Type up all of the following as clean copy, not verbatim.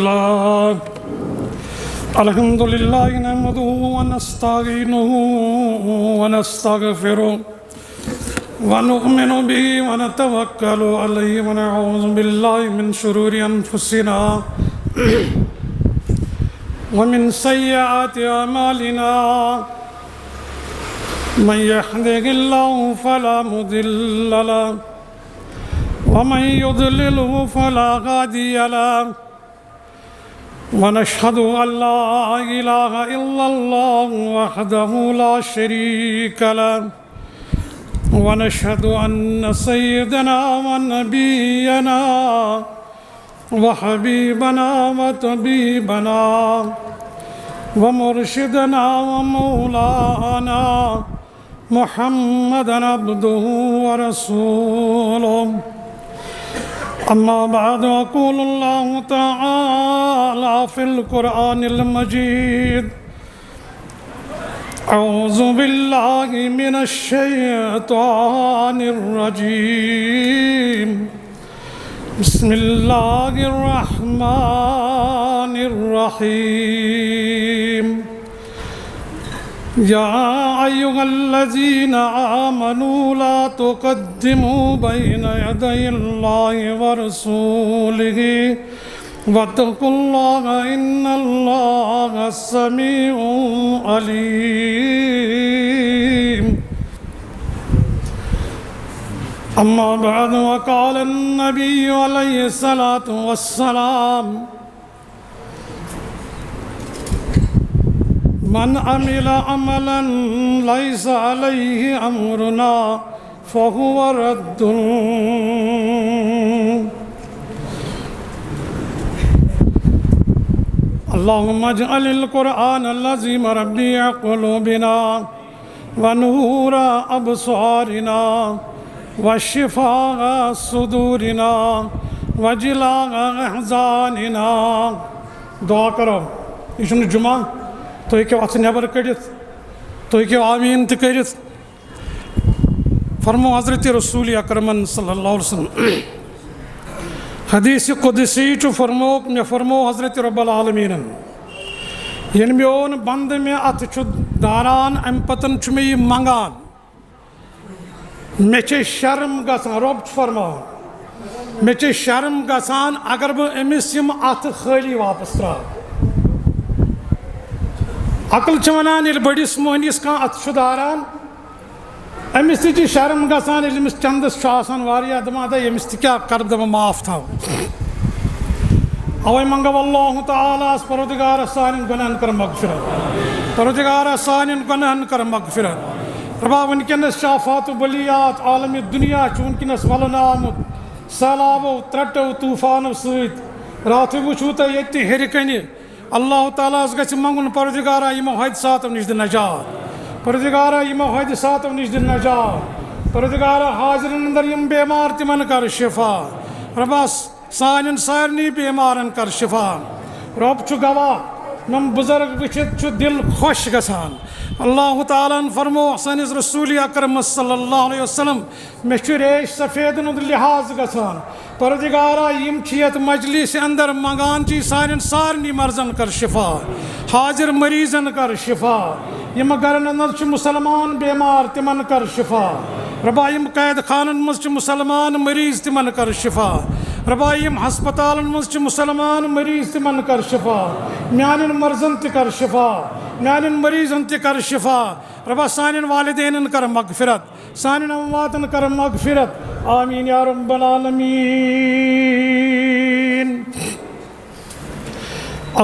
لله الحمد لله نحمده ونستعينه ونستغفره ونؤمن به ونتوكل عليه ونعوذ بالله من شرور أنفسنا ومن سيئات أعمالنا من يهده الله فلا مضل له ومن يضلله فلا هادي له ونشهد أن لا إله إلا الله وحده لا شريك له ونشهد أن سيدنا ونبينا وحبيبنا وطبيبنا ومرشدنا ومولانا محمدًا عبده ورسوله أما بعد يقول الله تعالى في القرآن المجيد أعوذ بالله من الشيطان الرجيم بسم الله الرحمن الرحيم يا أيها الذين آمنوا لا تقدموا بين يدي الله ورسوله واتقوا الله إن الله سميع عليم أما بعد وقال النبي عليه الصلاة والسلام من عمل عملا ليس عليه أمرنا فهو رد اللهم اجعل القرآن العظيم ربيع قلوبنا ونور أبصارنا وشفاء صدورنا وجلاء أحزاننا دعا کرو یہ جمعہ تو ہیٚکِو اتھ نیبر کٔڑِتھ تو ہیٚکِو آمیٖن تہِ کٔرِتھ فرمو حضرت رسول اکرمن صلی اللہ علیہ وسلم حدیث قدسی چھُ فرموک مےٚ فرمو حضرت رب العالمیٖنن ییٚلہِ میون بنٛدٕ مےٚ اَتھٕ چھُ داران اَمہِ پتہٕ چھُ مےٚ یہِ منٛگان مےٚ چھِ شرم گژھان رۄب چھُ فرماوان مےٚ چھِ شرم گژھان اگر بہٕ أمِس یِم اَتھٕ خٲلی واپس ترٛاوٕ عقل چھِ وَنان ییٚلہِ بٔڑِس موہنِوِس کانٛہہ اَتھٕ چھُ داران أمِس تہِ چھِ شرم گژھان ییٚلہِ أمِس چندس چھُ آسان واریاہ دَپان ہے أمِس تہِ کیٛاہ کَرٕ دَپان معاف تھاو اَوَے منٛگو اللہ تعالیٰ ہس پروردگارس سانٮ۪ن گۄنہن کر مغفرت پروردگارس سانٮ۪ن گۄنہن کر مغفرت رۄبا وٕنکٮ۪نس چھِ آفات و بلیات عالمِ دُنیا چھُ وٕنکٮ۪نس وَلنہٕ آمُت سہلابو ترٛٹو طوٗفانو سۭتۍ راتھٕے وٕچھوٕ تۄہہِ ییٚتہِ تہِ ہیٚرِ کَنہِ اللہ تعالیٰ ہس گژھِ منٛگُن پروردگارا یِمو حٲدثاتو نِش دِ نجات پروردگارا یِمو حٲدثاتو نِش دِ نجات پروردگارا حاضرن انٛدر یِم بٮ۪مار تِمن کر شِفا رۄبا سانٮ۪ن سارنٕے بٮ۪مارن کر شِفا رۄب چھُ گواہ یِم بُزرگ وٕچھِتھ چھُ دِل خۄش گژھان اللہ تعالیٰ ہن فرمو سٲنِس رسوٗلِ اکرمس صلی اللہ علیہ وسلم مےٚ چھُ ریش سفیدن ہُنٛد لحاظ گژھان پروردگارا یِم چھِ یتھ مجلِس انٛدر منٛگان چھِ سانٮ۪ن سارنٕے مرضن کر شِفا حاضر مریضن کر شِفا یِم گرن انٛدر چھِ مُسلمان بٮ۪مار تِمن کر شِفا رۄبا یِم قید خانن منٛز چھِ مُسلمان مریض تِمن کر شِفا رۄبا یِم ہسپتالن منٛز چھِ مُسلمان مریض تِمن کر شِفا میانٮ۪ن مرضن تہِ کر شِفا میانٮ۪ن مریضن تہِ کر شِفا رۄبا سانٮ۪ن والدینن کر مغفرت سانٮ۪ن امواتن کر مغفرت آمیٖن یا رب العالمیٖن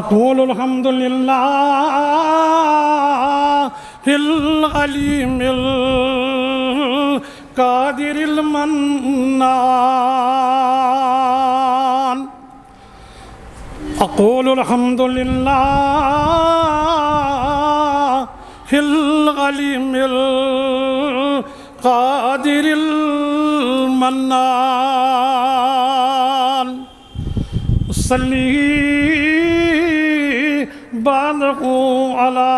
اقول الحمد للہ العلیم القادر المنان اقول الحمد للہ العلیم القادر المنان صلی بعده على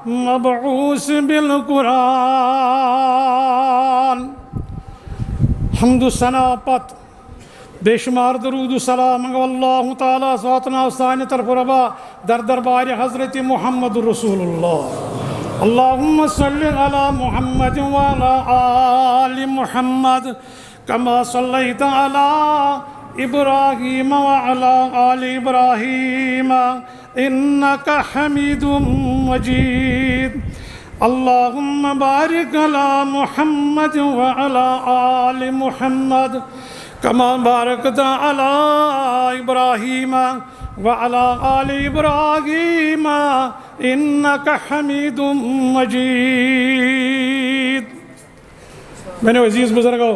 مبعوث بالقرآن حمد و ثنا پت بے شمار درود و سلام منگو اللہ تعالیٰ ذاتنا سانی طرف ربا در دربار حضرت محمد رسول اللہ اللہم صلی علی محمد وعلی آل محمد کما صلیت علی ابراہیم وعلی آل ابراہیم انکا حمید مجید اللہم بارک علی محمد وعلی آل محمد کما بارکت علی ابراہیم وعلی آل ابراہیم انکا حمید مجید۔ میرے عزیز بزرگوں،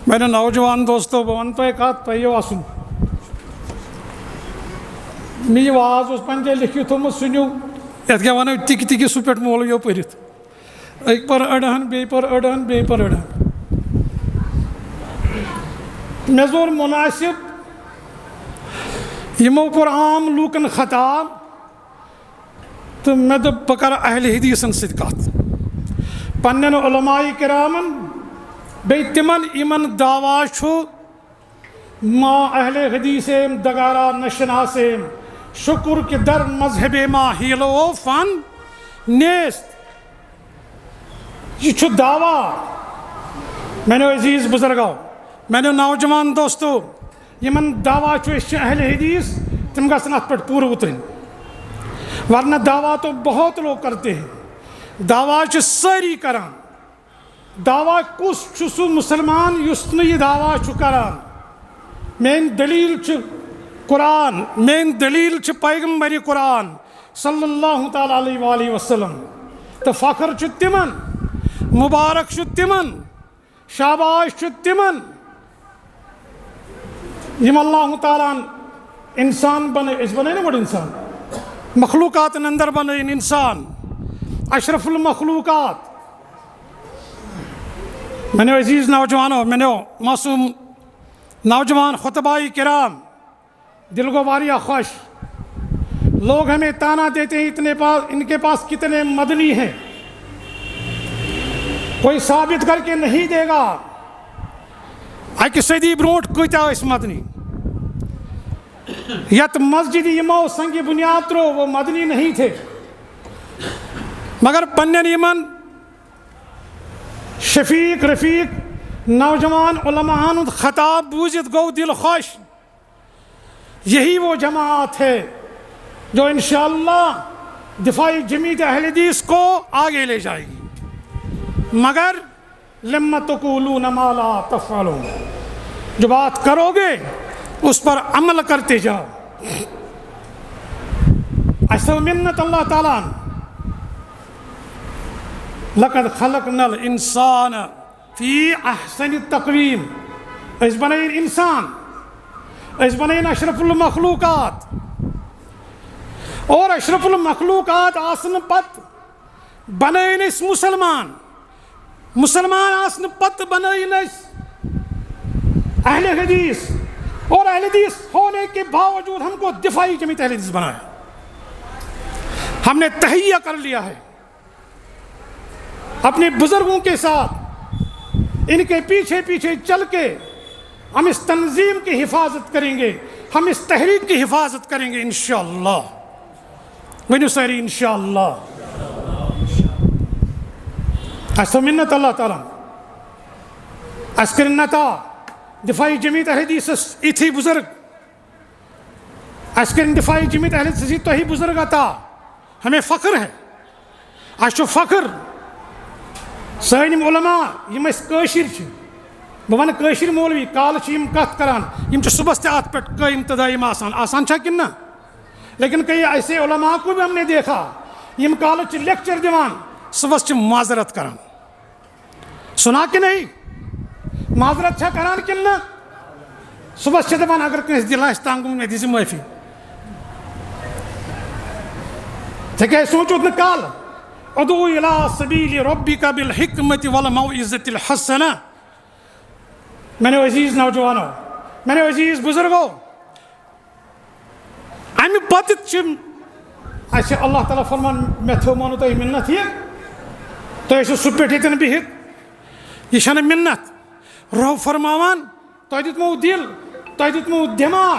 میرے نوجوان دوستوں، بہ ون تہ کت تہ آسن می واز اس پنجے لکھت تھومت سنو یت کیا ونو تک تک سہ پہ مولویو پرت اک پر اڑہن بی پر اڑہن بی پر اڑہن مے زور مناسب یمو پور عام لوکن خطاب تو مے دپ بہ کر اہل حدیثن ست کت پنن علماء کرامن بی تمن یمن دعویٰ چھو ما اہل حدیثیم دگارا نشناسیم شکر کہ در مذہب ما ہیلو و فن نیست یہ چھو دعویٰ۔ میں نے عزیز بزرگاؤ، میں نے نوجوان دوستو، یمن دعویٰ چھو اس اہل حدیث تم گژھن ات پہ پور اترن، ورنہ دعویٰ تو بہت لوگ کرتے ہیں، دعویٰ چھ ساری کران، دعویٰ کس چھ سو مسلمان یس نہ یہ دعویٰ چھ کران۔ مین دلیل چھ قرآن، مین دلیل چھ پیغمبر قرآن صلی اللہ تعالیٰ علیہ وآلہ وسلم، تو فخر چھ تمن، مبارک چھ تمن، شاباش چھ تمن یم اللہ تعالیٰ انسان بنے، اس بنے نا بڑ انسان مخلوقات اندر بنے انسان اشرف المخلوقات۔ میں نے عزیز نوجوانوں، میں نے معصوم نوجوان خطبائی کرام، دل کو واریہ خوش، لوگ ہمیں تانا دیتے ہیں ان کے پاس کتنے مدنی ہیں، کوئی ثابت کر کے نہیں دے گا اکہ صدی برونٹ کتیا اس مدنی یت مسجد یمو سنگ بنیاد ترو وہ مدنی نہیں تھے، مگر پنن یمن شفیق رفیق نوجوان علماء خطاب بوزت گو دل خوش۔ یہی وہ جماعت ہے جو انشاءاللہ دفاع جمیعت اہل حدیث کو آگے لے جائے گی، مگر لما تقولون ما لا تفعلون، جو بات کرو گے اس پر عمل کرتے جاؤ۔ ایسا منت اللہ تعالیٰ لقد خلقنا الانسان فی احسن تقویم، اس بنائیں انسان، اس بنائیں اشرف المخلوقات، اور اشرف المخلوقات آسن پت بنائیں اس مسلمان، مسلمان آسن پت بنائیں اس اہل حدیث، اور اہل حدیث ہونے کے باوجود ہم کو دفاعی جماعت اہل حدیث بنایا، ہم نے تہیہ کر لیا ہے اپنے بزرگوں کے ساتھ، ان کے پیچھے پیچھے چل کے ہم اس تنظیم کی حفاظت کریں گے، ہم اس تحریک کی حفاظت کریں گے انشاءاللہ ونسری انشاءاللہ۔ ایسا منت اللہ تعالیٰ اسکرنتا دفاعی جماعت اہل حدیث ایتھی بزرگ، اسکرن دفاعی جماعت اہل حدیث تو ہی بزرگ عطا، ہمیں فخر ہے، اشو فخر سانم علماء یم اس کاشر چھ، بہ ون کاشر مولوی کال یم کت کران، یم چھ صبح سے ات پہ قائم تدائم آسان چھا کن نہ، لیکن کئی ایسے علماء کو بھی ہم نے دیکھا یم کال چھ لیکچر دیوان صبح چھ معذرت کران، سنا کہ نہیں معذرت چھا کران کن نہ، صبح چھ دپان اگر کنس دل آسہِ تنگ مے دِزِ معافی، ژےٚ کیٛازِ سوٗنٛچُتھ نہٕ کالہٕ ادعو الى سبیل ربک بالحکمت والموعظۃ الحسنہ۔ میں نے عزیز نوجوانوں، میں نے عزیز بزرگوں، امہ پتہ چھ اللہ تعالیٰ فرمان مے تھومو تۄہہِ منت یہ تُہۍ ٲسِو سُہ پٮ۪ٹھ ییٚتٮ۪ن بِہِتھ، یہ چھنہٕ منت، رۄب فرماوان تۄہہِ دیُتمو دل تۄہہِ دیُتمو دٮ۪ماغ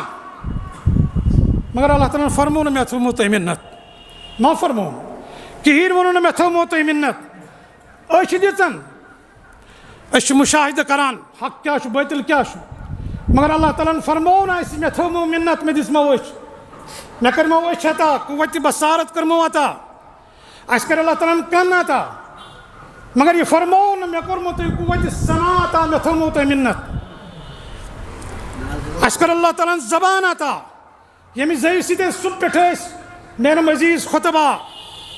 مگر اللہ تعالیٰ ہن فرمو نہٕ مےٚ تھوٚومو تۄہہِ مِنت ما فرمو کِہیٖنۍ ووٚنو نہٕ مےٚ تھوٚومو تۄہہِ مِنت أسۍ چھِ دِژان أسۍ چھِ مُشاہِدٕ کران حق کیٛاہ چھُ باطل کیٛاہ چھُ مگر اللہ تعالیٰ ہن فرموو نہٕ اَسہِ مےٚ تھوٚومو مِنت مےٚ دِژمو أچھ مےٚ کٔرمو أچھ عطا قُوّتِ بصارت کٔرمو عطا اَسہِ کَرِ اللہ تعالیٰ ہن کَن عطا مگر یہِ فرموو نہٕ مےٚ کوٚرمو تۄہہِ قُوّتِ سما عطا مےٚ تھوٚومو تۄہہِ مِنت اَسہِ کٔر اللہ تعالیٰ ہن زبان عطا ییٚمہِ زَبہِ سۭتۍ أسۍ صُبح پٮ۪ٹھ ٲسۍ میرم عزیٖز خۄطبہ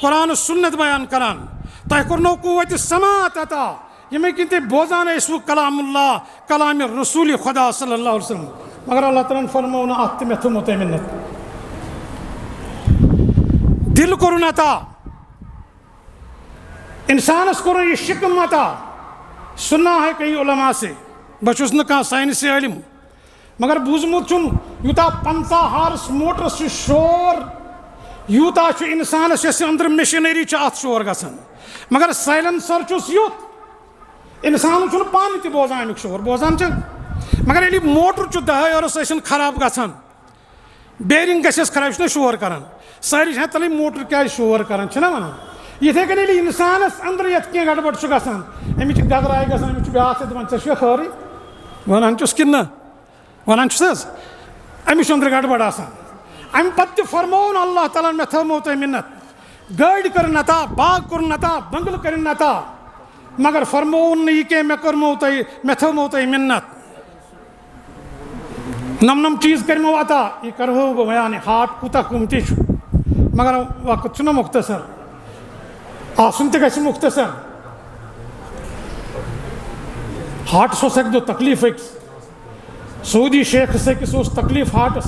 قرآن سُنت بیان کران تۄہہِ کوٚرنو قُوّتِ سماعت عطا ییٚمہِ کِنۍ تُہۍ بوزان ٲسوٕ کلام اللہ کلامِ رسوٗلِ خۄدا صلی اللہ علیہ وسلم مگر اللہ تعالیٰ ہن فرموو نہٕ اَتھ تہِ مےٚ تھوٚومو تۄہہِ مِنت دِل کوٚرُن عطا اِنسانس کوٚرُن یہِ شِکم عطا سُنا ہے کئی علما سے بہٕ چھُس نہٕ کانٛہہ ساینسی عٲلِم مگر بوٗزمُت چھُم یوٗتاہ 50 ہارٕس موٹرس چھُ شور یوٗتاہ چھُ اِنسانس یۄس أنٛدرٕ مِشیٖنٔری چھِ اَتھ شور گژھان مگر سایلنسر چھُس یُتھ اِنسان چھُنہٕ پانہٕ تہِ بوزان اَمیُک شور بوزان چھِ مگر ییٚلہِ موٹر چھُ 10 ؤرس ٲسِن خراب گژھان بیرِنگ گژھٮ۪س خراب یہِ چھُنہ شور کران سٲری چھِ ہا تَلٕے موٹر کیٛازِ شور کران چھِنہ وَنان یِتھَے کٔنۍ ییٚلہِ اِنسانس أنٛدرٕ یَتھ کینٛہہ گڑبڑ چھُ گژھان أمِس چھِ گگراے گژھان أمِس چھُ بیٛاکھ دَپان ژےٚ چھُیا خٲرٕے وَنان چھُس کِنہٕ نہ وَنان چھُس حظ أمِس چھُ أنٛدرٕ گڑبڑ آسان اَمہِ پتہٕ تہِ فرموو نہٕ اللہ تعالیٰ ہن مےٚ تھوٚومو تۄہہِ مِنت گٲڑۍ کٔرٕن عطا باغ کوٚرُن عطا بنگلہٕ کٔرِنۍ عطا مگر فرمووُن نہٕ یہِ کینٛہہ مےٚ کوٚرمو تۄہہِ مےٚ تھوٚومو تۄہہِ مِنت نم چیٖز کٔرمو عطا یہِ کرہو بہٕ بیان ہاٹ کوٗتاہ قۭمتی چھُ مگر وقت چھُنہ مختصر آسُن تہِ گژھِ مختصر ہاٹس اوس اَکہِ دۄہ تکلیٖف أکِس سعوٗدی شیخس أکِس اوس تکلیٖف ہاٹس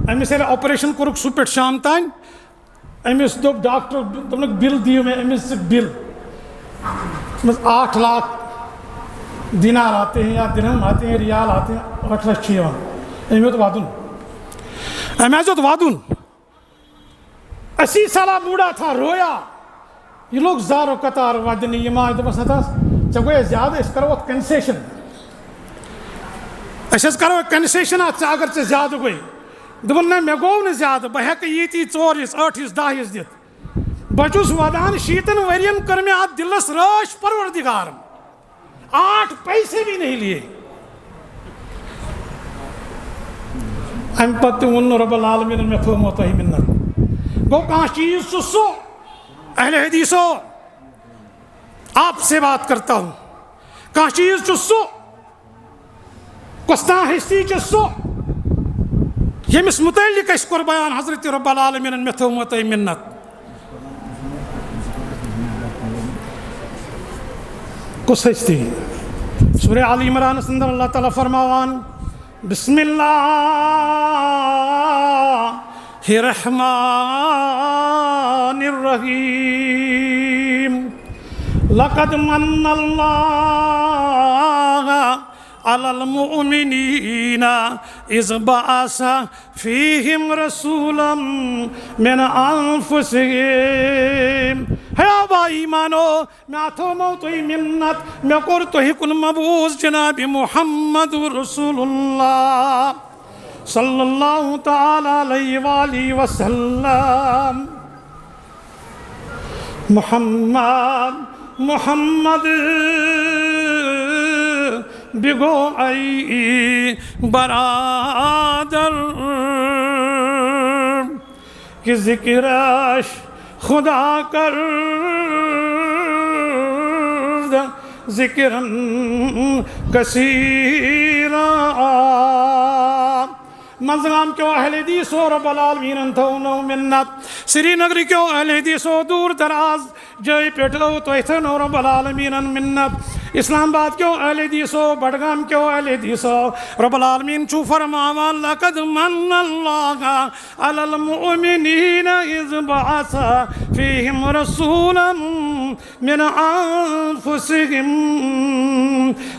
أمِس ییٚلہِ آپریشن کوٚرُکھ صُبح پٮ۪ٹھ شام تانۍ أمِس دوٚپ ڈاکٹر دوٚپنکھ بِل دِیِو مےٚ أمِس بِل 8 لاکھ دینار آتے ہیں یا درہم آتے ہیں ریال آتے ہیں 8 لچھ چھِ یِوان أمۍ ہیوٚت وَدُن أمۍ حظ ہیوٚت وَدُن اسی سالہ بوٗڑھا تھا رویا یہِ لوٚگ زارو قطار وَدنہِ یِم آے دوٚپمَس نہ حظ ژےٚ گوٚیا زیادٕ أسۍ کَرو اَتھ کَنسیشَن أسۍ حظ کَرو کَنسیشَن اَتھ ژےٚ اگر ژےٚ زیادٕ گوٚے دوٚپُن نہ مےٚ گوٚو نہٕ زیادٕ بہٕ ہٮ۪کہٕ ییٖتی 4 حِصہٕ 8 حِصہٕ 10 حِصہٕ دِتھ بہٕ چھُس وَدان 60 ؤرین کٔر مےٚ اَتھ دِلس رٲچھ پروردِگارن 8 پیسے بھی نہیں لیے اَمہِ پتہٕ تہِ ووٚن نہٕ رۄب العالمیٖنن مےٚ تھوٚومو تۄہہِ مِنت گوٚو کانٛہہ چیٖز چھُ سُہ اہلِ حدیثو آپ سے بات کرتا ہوں کانٛہہ چیٖز چھُ سُہ کۄس تانۍ ہستی چھِ سُہ ییٚمِس مُتعلِق اَسہِ کوٚر بیان حضرتِ رۄب العالمیٖنن مےٚ تھوٚومو تۄہہِ مِنت کُس ہستی سورہ آل عمرانس اندر اللہ تعالیٰ فرماوان بسم اللہ الرحمن الرحیم لقد من اللہ علی المؤمنین اذ بعث فیہم رسولا من انفسہم ہے آبا ایمانو مےٚ تھوٚومو تۄہہِ مِنت مےٚ کوٚر تۄہہِ کُن مبوٗس جناب محمد رسول اللہ صلی اللہ تعالیٰ علیہ وآلہ وسلم محمد بگو ای برادر کہ ذکرش خدا کر ذکرن کثیرا منزگام کیو اہل حدیثو رب العالمینن تھونو منت سری نگر کیو اہل حدیثو دور دراز جاے پٮ۪ٹھو تۄہہِ تھونو رب العالمینن منت اسلام آباد کیو اہل حدیثو بڈگام کیو اہل حدیثو رب العالمین چھُ فرماوان لقد من اللہ علی المؤمنین اذ بعث فیہم رسولا من انفسهم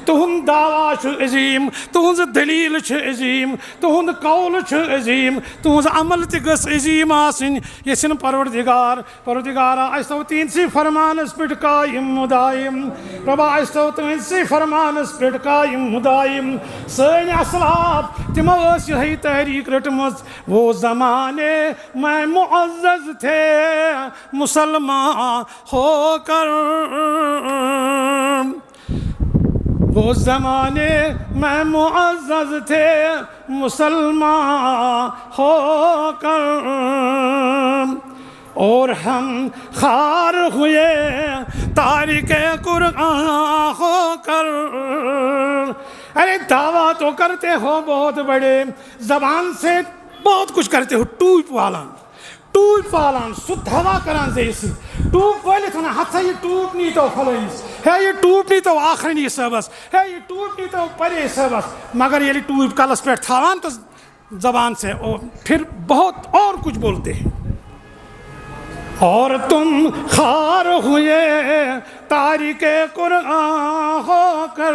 تہند دعوا عظیم تہذ دلیل عظیم تہند قول عظیم تہذ عمل تہ گژھ عظیم آسن یسن پروردگارا اس تو تہندسے فرمانس پہ قائم دائم ربا اس تو تہندسے فرمانس پہ قائم دائم سن اسلاف تمو یہی تحریک رٹمت وہ زمانے میں معزز تھے مسلمان ہو کر وہ زمانے میں معزز تھے مسلمان ہو کر اور ہم خار ہوئے تارک قرآن ہو کر ارے دعویٰ تو کرتے ہو بہت بڑے زبان سے بہت کچھ کرتے ہو ٹوپ والان سو دھوا کران زیسی ٹوپ والے تھونا ہتھا یہ ٹوپ نہیں تو فلائیس ہے یہ ٹوپ نہیں تو آخرینی صحبس ہے یہ ٹوپ نہیں تو پرے صحبس مگر یہ ٹوپ کلس پیٹ تھاوان تو زبان سے پھر بہت اور کچھ بولتے ہیں اور تم خار ہوئے تارک قرآن ہو کر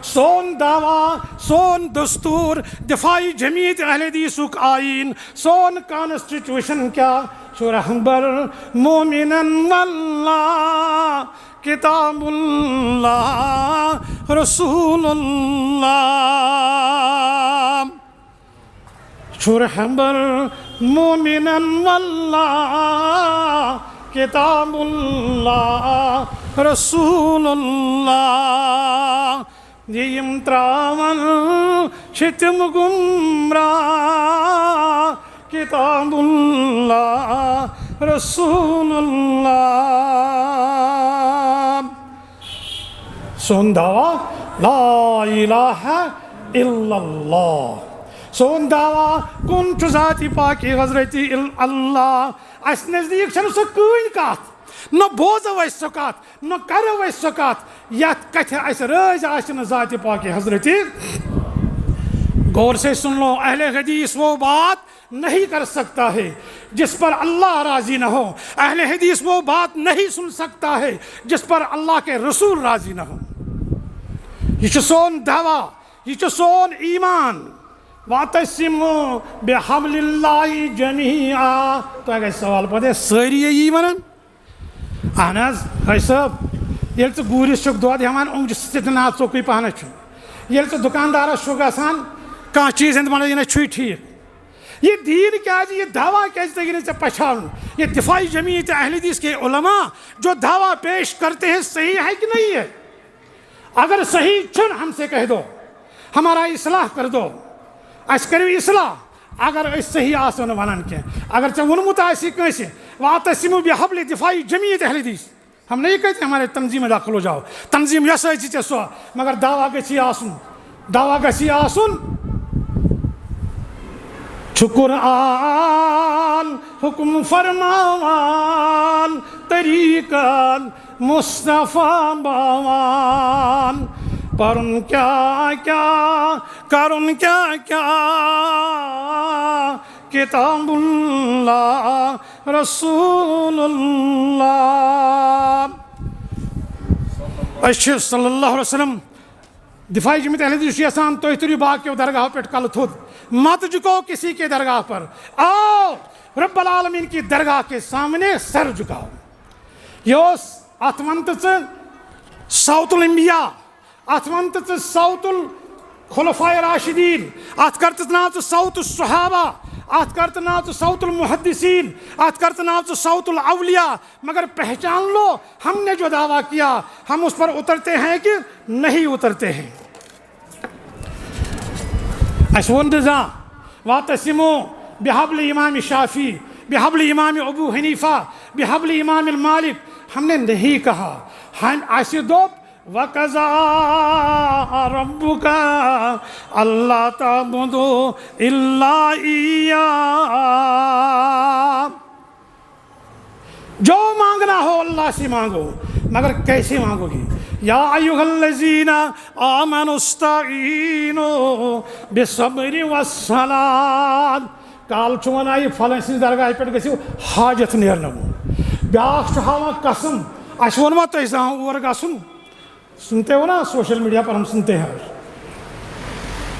سون دعویٰ سون دستور دفاعی جمعیت اہل حدیثک آئین سون کانسٹیٹیوشن کیا شو رہبر مومنن واللہ کتاب اللہ رسول اللہ شرحبر مومنا واللہ کتاب اللہ رسول اللہ یم تراون چھتم گمراہ کتاب اللہ رسول اللہ سون دعویٰ لا الہ الا اللہ سون دعویٰ کن چھ ذاتی پاکی حضرتی اللہ اس نزدیک چھن سو کوئی کات نہ بوزو اس سو کات نہ کرو اس سو کات یت کتھ اس رز آسن ذاتی پاکی حضرتی غور سے سن لو اہل حدیث وہ بات نہیں کر سکتا ہے جس پر اللہ راضی نہ ہو اہل حدیث وہ بات نہیں سن سکتا ہے جس پر اللہ کے رسول راضی نہ ہو یہ چھ سون دعویٰ یہ چھ سون ایمان وَاعْتَصِمُوا بِحَبْلِ اللَّهِ جَمِيعًا تو اگر سوال پتہ ساری یہ ونان اہن حظ حج صاحب یل ژٕ گوٗرِس چھُکھ دۄد ہٮ۪وان اوٚنٛگجہِ سۭتۍ نا ژوٚکُے پہنَس چھُ ییٚلہِ ژٕ دُکاندارَس چھُکھ گژھان کانٛہہ چیٖز ہٮ۪نہِ وَنان یہِ نہ چھُے ٹھیٖک یہ دین کیازِ یہ دعویٰ کیازِ تگی نہ ژےٚ پچھاونہٕ یہ دفاعی جمعیت اہل حدیث کے علماء جو دعویٰ پیش کرتے ہیں صحیح ہے کہ نہیں ہے اگر صحیح چھن ہم سے کہہ دو ہمارا اصلاح کر دو اس کرو اصلاح اگر اس صحیح آسو نہ ونان کی اگر ژےٚ ووٚنمُت آسی کٲنٛسہِ وَاعْتَصِمُوا بِحَبْلِ دِفاعی جمعیت اہل حدیث ہم نہیں کہتے ہمارے تنظیم میں داخل ہو جاؤ تنظیم یس ژےٚ سۄ مگر دعویٰ گژھی آسُن چھُ قرآن حکم فرماوان طریقان مصطفیٰ باوان پرن کیا کرن کیا کتاب اللہ رسول اللہ اشہر صلی اللہ علیہ وسلم دفاعی جمعیت اہل حدیث یژھان تُہۍ تُلِو باقیو درگاہ پٮ۪ٹھ کلہٕ تھوٚد مت جھکو کسی کے درگاہ پر آؤ رب العالمین کی درگاہ کے سامنے سر جھکاؤ یہ ات ونت صوت الانبیاء ات ونت صوت الخلفاء راشدین ات کرت ناو صوت الصحابہ ات کرت ناو صوت المحدثین ات کرت ناو صوت الاولیاء مگر پہچان لو ہم نے جو دعویٰ کیا ہم اس پر اترتے ہیں کہ نہیں اترتے ہیں اس وندزا وَاعْتَصِمُوا بِحَبْلِ امام شافعی بِحَبْلِ امام ابو حنیفہ بِحَبْلِ امام المالک ہم نے نہیں کہا ہم ایسے دوپ وَقَضَىٰ رَبُّكَ أَلَّا تَعْبُدُوا إِلَّا إِيَّاهُ جو مانگنا ہو اللہ سے مانگو مگر کیسے مانگو گی یا ایوہ الذین آمنوا استعینوا بالصبر والصلاۃ کال چھُ وَنان یہِ فلٲنۍ سٕنٛزِ درگاہ پٮ۪ٹھ گٔژھِو حاجت نیرنو بیاکھ چھُ ہاوان قسم اَسہِ ووٚنوا تۄہہِ زانٛہہ اور گژھُن سنتے ہو نا سوشل میڈیا پر ہم سنتے ہیں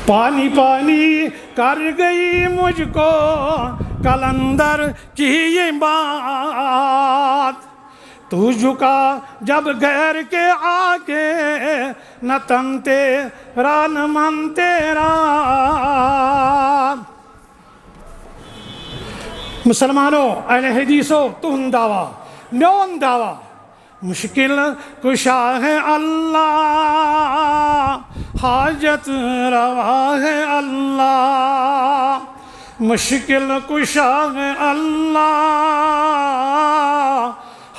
پانی پانی کر گئی مجھ کو کلندر کی یہ بات تو جھکا جب غیر کے آگے نہ تن تیرا نہ من تیرا مسلمانوں اہل حدیثو تہند دعویٰ میون دعویٰ مشکل کشا ہے اللہ حاجت روا ہے اللہ مشکل کشا ہے اللہ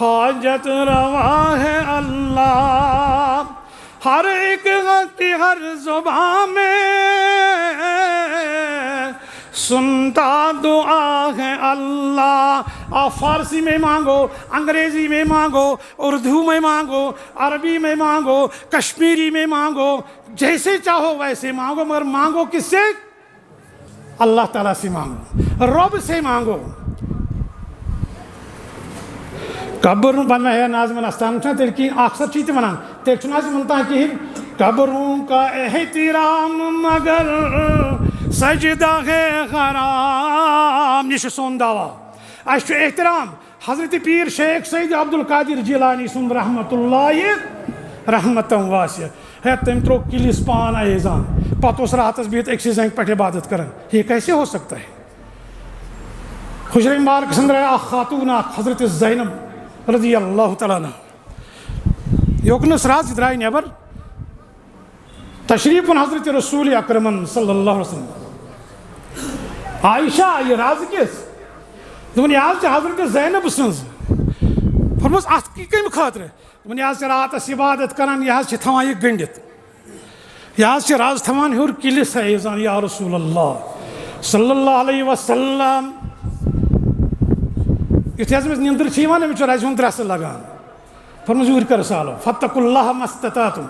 حاجت روا ہے اللہ ہر ایک کی ہر زبان میں سنتا دعا ہے اللہ آپ فارسی میں مانگو انگریزی میں مانگو اردو میں مانگو عربی میں مانگو کشمیری میں مانگو جیسے چاہو ویسے مانگو مگر مانگو کس سے اللہ تعالیٰ سے مانگو رب سے مانگو قبر بننا ہے ناظمن استان چھنا تیل کی اکثر چیتے منان تیل چھنا سے منتا کہ قبروں کا احترام مگر سجدہ ہے حرام یہ سون دعویٰ اس احترام حضرت پیر شیخ سید عبدالقادر جیلانی سن رحمت اللہ رحمت واسع ہے تم ترو کلس پان ایزان پتہ اس راتس بہت ایک سی زنگ پہ عبادت کرن یہ کیسے ہو سکتا ہے حجرہ مبارک اندر خاتون حضرت زینب رضی اللہ تعالیٰ عنہ یوکنس راز درائے نیبر تشریف حضرت رسول اکرمن صلی اللہ علیہ وسلم عائشہ یہ راز کس دون یہ حضرت زینب سنز فرموس ات کی کم خاطر دون یہ رات عبادت کران یہ تھوان یہ گنڈت یہ راز تھوان ہور کلس ایزان یا رسول اللہ صلی اللہ علیہ وسلم یتھے امس نیندر چیوان امس راز ہون درس لگان فرموس یور کر سالو فتقوا اللہ ما استطعتم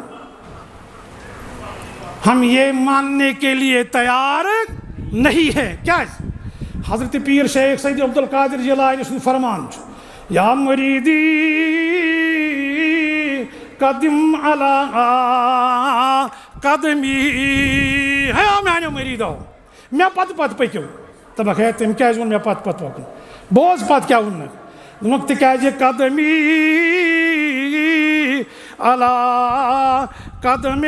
ہم یہ ماننے کے لیے تیار نہیں ہے کیا حضرت پیر شیخ سید عبدالقادر جیلانی سن فرمان یا مریدی قدم علی قدمی ہے میانے مریدو میں پت پت پکیو تبک ہے تم کیا میں پت پت پکن بوز پت کیا دونک تکیازِ قدمی علی قدم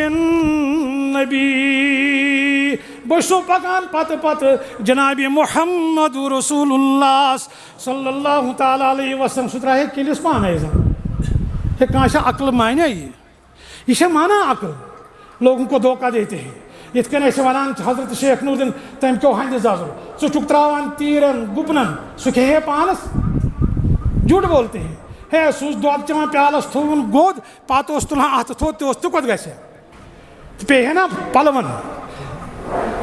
نبی بشو پکان پت پت جناب محمد رسول اللہ صلی اللہ تعالیٰ علیہ وسلم سترہ ہے کلس پان ہے یہ کانشا عقل معنی یہ مانا عقل لوگوں کو دھوکہ دیتے ہیں یہ کن ایسے ونان حضرت شیخ نوردن تم کیوں ہندِ زازر سو چک تراوان تیرن گپنن سو کہے پانس جھوٹ بولتے ہیں ہے سوز دعب چمان پیالس تھون گود پاتوس تلہاں آت تھوت تیوس تکوت گئے سے پہ ہے نا پلون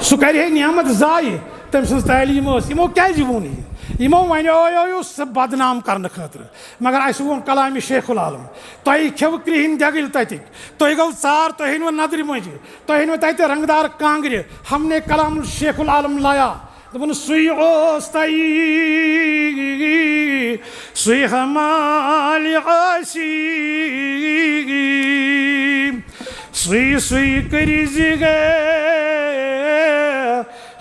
سو کری ہے نعمت زائی تم سنس تعلیم اس یمو کیا جیونی یمو وینیو سب بدنام کرنے خاطر مگر ایسے وون کلام شیخ العالم توہی کھیو کرہن دگل تتک توہی گو ژار توہی نو ندر مجھ توہی نو تتہ رنگدار کانگر ہم نے کلام شیخ العالم لایا دپن سوئی اوس تئی سوئی ہمال عاصی سوئی سوئی کریز گے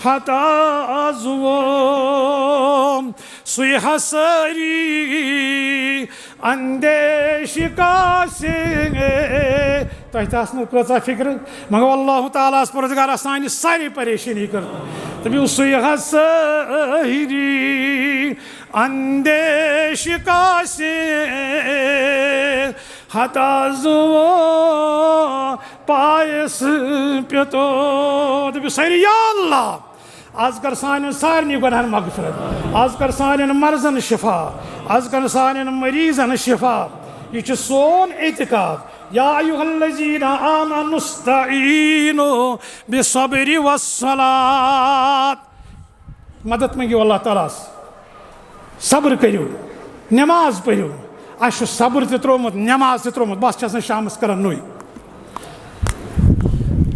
حتا زوم سوئی حسری اندیش کاسے تو احتاس نے کچھا فکر مگر اللہ تعالیٰ اس پروردگار سانی ساری پریشانی کر تبھی سوئی حسری اندیش کاسے حتا زوم پائس پیتو تبھی ساری یا اللہ آز کر سانین سارنی گناہن مغفرت آز کر سانین مرضن شفا آز کر سانین مریضن شفا یہ سون اعتقاد یا ایوہ الذین آمنوا استعینوا بالصبر والصلاة مدد منگیو اللہ تعالیٰ صبر کریو نماز پڑھو اس صبر تہ ترومت نماز تہ ترومت بس چھس شامس کران نوئی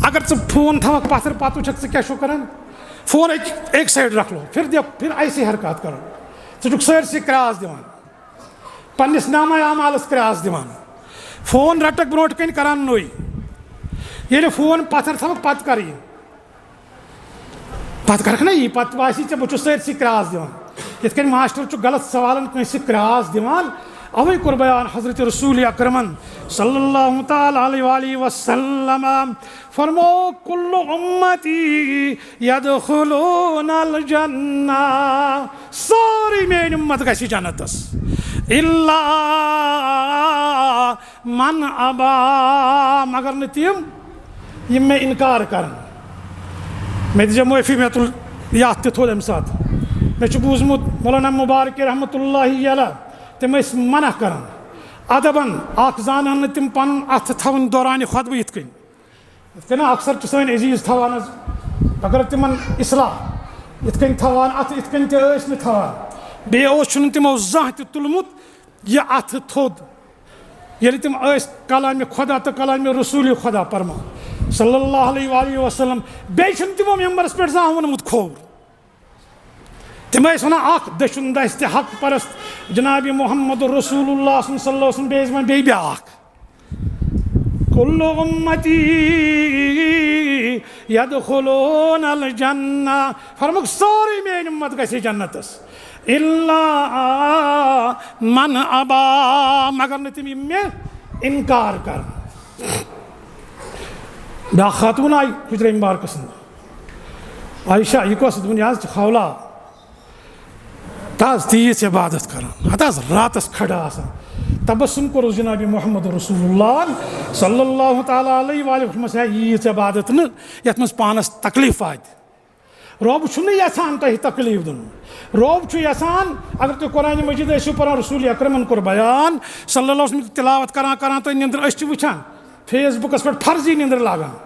اگر ژٕ فون تھوک پتھر پتہ چھکھ ژٕ کیا چھو کران فون ایک سائڈ رکھ لو پھر ایسی حرکات کرو ژٕ چھکھ سٲرسٕے کراس دِوان پنس نامہ اعمالس کراس دِوان فون رٹک برونٛٹھ کَنۍ کران نوٚے ییٚلہِ فون پتھر تھاوَکھ پتہٕ کر یہِ پتہٕ کرکھ نا یہِ پتہٕ باسی ژےٚ بہٕ چھُس سٲرسٕے کراس دِوان یِتھ کٔنۍ ماسٹر چھُ غلط سوالن کٲنٛسہِ کراس دِوان اوے کوٚر بیان حضرت رسول اکرمن صلی اللہ تعالیٰ علیہ وآلہ وسلم فرمو کل امتی یدخلون الجنہ ساری میٲنۍ اُمت گژھِ جنتس الا من ابا مگر نہٕ تِم یِم مےٚ اِنکار کرن مےٚ دِژے معٲفی مےٚ تُل یتھ تہِ تھوٚد اَمہِ ساتہٕ مےٚ چھُ بوٗزمُت مولانا مُبارک رحمتہ اللہ علیہ تِم ٲسۍ منع کران ادبن اکھ زانن نہٕ تِم پنُن اتھٕ تھاوٕنۍ دورانہِ خۄطبہٕ یِتھ کٔنۍ اکثر چھِ سٲنۍ عزیٖز تھاوان حظ اگر تِمن اصلاح یِتھ کٔنۍ تھاوان اتھٕ یِتھ کٔنۍ تہِ ٲسۍ نہٕ تھاوان بیٚیہِ اوس چھُنہٕ تِمو زانٛہہ تہِ تُلمُت یہِ اتھٕ تھوٚد ییٚلہِ تِم ٲسۍ کلامِ خۄدا تہٕ کلامِ رسوٗلِ خۄدا پرمان صلی اللہ علیہ وآلہ وسلم بیٚیہِ چھُنہٕ تِمو ممبرس پٮ۪ٹھ زانٛہہ ووٚنمُت کھوٚر تِم ٲسۍ ونان اکھ دٔچھُن دَسہِ تہِ حق پرست جناب محمد رسول اللہ صلی اللہ علیہ وسلم بیٚیہِ ٲسۍ وَنان بیٚیہِ بیٛاکھ کُلُّ اُمتی یدخلون الجنہ فرموکھ سورُے میٲنۍ اُمت گژھِ جنتس الا من ابا مگر نہٕ تِم یِم مےٚ اِنکار کرن بیٛاکھ خاتوٗن آیہِ حجرے مبارکس سٕنٛز عایشہ یہِ کۄس دوٚپُن یہِ حظ چھِ خولا تاز تیٖژ عبادت کران ہتہٕ حظ راتس کھڑا آسان تبسم کوٚرُس جناب محمد رسول اللہ صلی اللہ تعالیٰ علیہ وآلہ وسلم ہے ییٖژ عبادت نہٕ یتھ منٛز پانس تکلیٖف واتہِ رۄب چھُنہٕ یژھان تۄہہِ تکلیٖف دیُن رۄب چھُ یژھان اگر تُہۍ قرآنِ مجیٖد ٲسِو پران رسول اکرمن کوٚر بیان صلی اللہ علیہ وسلم تلاوت کران تُہۍ نِندٕر أسۍ چھِ وٕچھان فیس بُکس پٮ۪ٹھ فرضی نِندٕر لاگان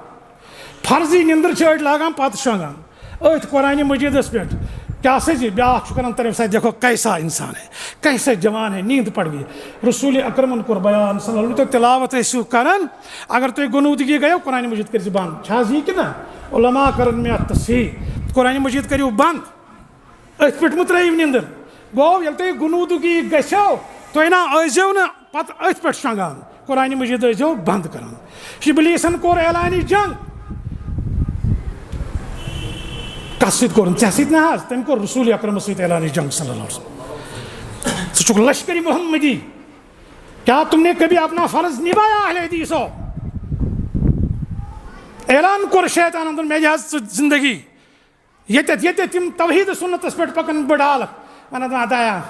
فرضی نِندٕر چھِ أڑۍ لاگان پتہٕ شۄنٛگان أتھۍ قرآنِ مجیٖدس پٮ۪ٹھ کیا سے جی بیاکھ چھُ کران طرف سے دیکھو کیسا انسان ہے کیسے جوان ہے نیند پڑ گئی رسول اکرمن کوٚر بیان صلی اللہ علیہ وسلم تُہۍ تلاوت ٲسِو کران اگر تُہۍ گنوٗدگی گٔیو قرآنِ مجیٖد کٔرۍ زِ بنٛد چھِ حظ یی کِنہٕ علما کرن مےٚ اَتھ تصحیح قرآنِ مجیٖد کٔرِو بنٛد أتھۍ پٮ۪ٹھ مہٕ ترٲیِو نِندٕر گوٚو ییٚلہِ تۄہہِ گنوٗدگی گژھیو تُہۍ نا ٲسۍزیو نہٕ پتہٕ أتھۍ پٮ۪ٹھ شۄنٛگان قرآنِ مجیٖد ٲسۍزیو بنٛد کران ابلیٖسن کوٚر اعلانِ جنگ کس سۭتۍ کوٚرُن ژےٚ سۭتۍ نہ حظ تٔمۍ کوٚر رسول اکرمس سۭتۍ اعلانِ جنگ صلی اللہ علیہ وسلم ژٕ چھُکھ لشکری محمدی کیا تم نے کبھی اپنا فرض نبھایا اہل حدیثو اعلان کوٚر شیطانن دوٚپ مےٚ دِ حظ ژٕ زندگی ییٚتٮ۪تھ تِم توحیٖد سُنتس پٮ۪ٹھ پکان بہٕ ڈالکھ ونان دایا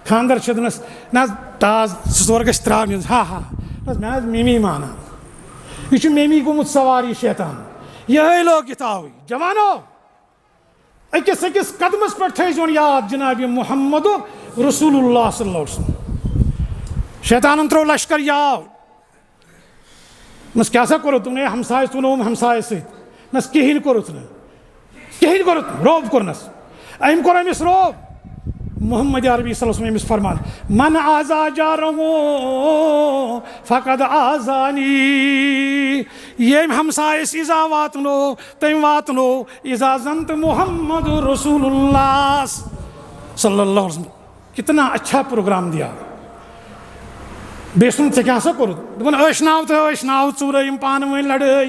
خانٛدر چھُ دوٚپنس نہ حظ ٹاس زٕ ژور گژھِ تراونہِ ہا ہا مےٚ حظ میمی مانان یہِ چھُ میمی گوٚمُت سوار یہِ شیطان یِہے لوگ یہِ تاوٕے جوانو أکِس أکِس قدمس پٮ۪ٹھ تھٲیزون یاد جناب محمد رسول اللہ صلی اللہ علیہ وسلم شیطانن ترٛوو لشکر یاو نس کیٛاہ سا کوٚرُتھ دوٚپُن ہے ہمسایس تُلنووُم ہمسایس سۭتۍ نس کِہیٖنۍ کوٚرُتھ نہٕ روب کوٚرنس أمۍ کوٚر أمِس روب محمد عربی صلی اللہ علیہ وسلم أمِس فرمان من آزا جارہو فقد آزانی ییٚمۍ ہمسایس ایٖزا واتنو تٔمۍ واتنو ایٖزا زنتہٕ محمد رسول اللہ صلی اللہ علیہ وسلم کتنا اچھا پروگرام دیا بیٚیہِ چھُنہٕ ژےٚ کیٛاہ سا کوٚرُتھ دوٚپُن ٲشناو تہٕ ٲشناو ژورٲیِم پانہٕ ؤنۍ لڑٲے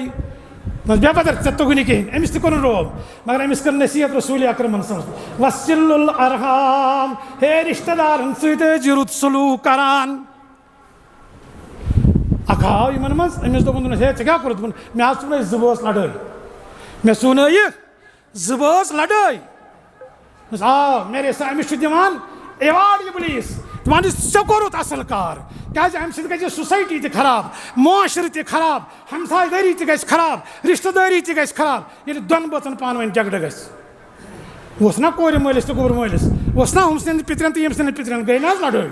بے بدر ژےٚ توٚگُے نہٕ کِہیٖنۍ أمِس تہِ کوٚرُن روب مگر أمِس کٔر نصیحت رسول اکرمن صلی اللہ علیہ وسلم وصل الارحام ہے رشتہٕ دارن سۭتۍ ٲسۍ زِ رُت سلوٗک کران اکھ آو یِمن منٛز أمِس دوٚپُن ہے ژےٚ کیٛاہ کوٚرُتھ دوٚپُن مےٚ حظ ژھٕنٲے زٕ بٲژ لڑٲے مےٚ ژھٕنٲیِکھ زٕ بٲژ لڑٲے آ میرے سا أمِس چھُ دِوان ایواڈ ابلیٖس دپان ژےٚ کوٚرُتھ اصل کار کیٛازِ اَمہِ سۭتۍ گژھِ سوسایٹی تہِ خراب معاشرٕ تہِ خراب ہمساے دٲری تہِ گژھِ خراب رشتہٕ دٲری تہِ گژھِ خراب ییٚلہِ دۄن بٲژن پانہٕ ؤنۍ جگڑٕ گژھِ اوس نا کورِ مٲلِس تہٕ گوٚبُر مٲلِس اوس نا ہُم سٕنٛدٮ۪ن پِترٮ۪ن تہٕ ییٚمہِ سٕنٛدٮ۪ن پِترٮ۪ن گٔے نہ حظ لڑٲے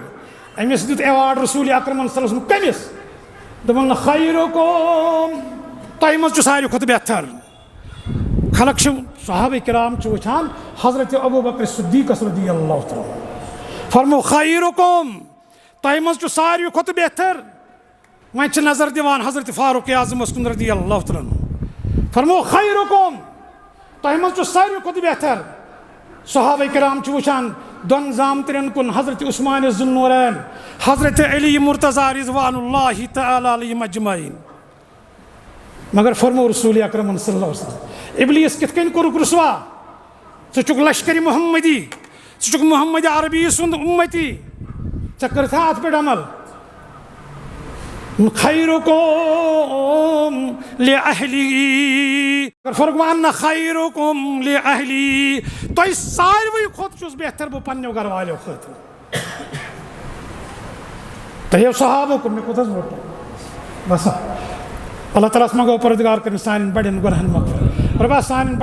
أمِس دیُت ایواڈ رسول اکرمن صلی اللہ علیہ وسلم کٔمِس دوٚپُن خیرُکُم تۄہہِ منٛز چھُ ساروی کھۄتہٕ بہتر خلق چھِ صحابہ کرام چھِ وٕچھان حضرت ابوٗبکر صدیٖقس رضی اللہ تعالیٰ فرمو خیرُکُم تۄہہِ منٛز چھُ ساروی کھۄتہٕ بہتر وۄنۍ چھِ نظر دِوان حضرت فاروق اعظمس کُن رضی اللہ تعالیٰ فرمو خیرُکُم تۄہہِ منٛز چھُ ساروی کھۄتہٕ بہتر صحابہ کرام چھِ وٕچھان دون زامترین کن حضرت عثمان ذو النورین حضرت علی مرتضیٰ رضوان اللہ تعالی علیہم اجمعین مگر فرمو رسول اکرم صلی اللہ علیہ وسلم ابلیس کت کن کورک رسوا ثک لشکری محمدی ثک محمد عربی سند امتی ثکرتھا ات پہ عمل خیرکم لأہلی فرمان خیرکم لأہلی تو اس ساروی خود چھس بہتر بو پنیو گھر والے خاطر تہیو صحابہ کو میں کتاز بوٹا بس اللہ تعالیٰ اس مگو پردگار کرنے سانین بڑین گناہن مغفرت اور بس سانین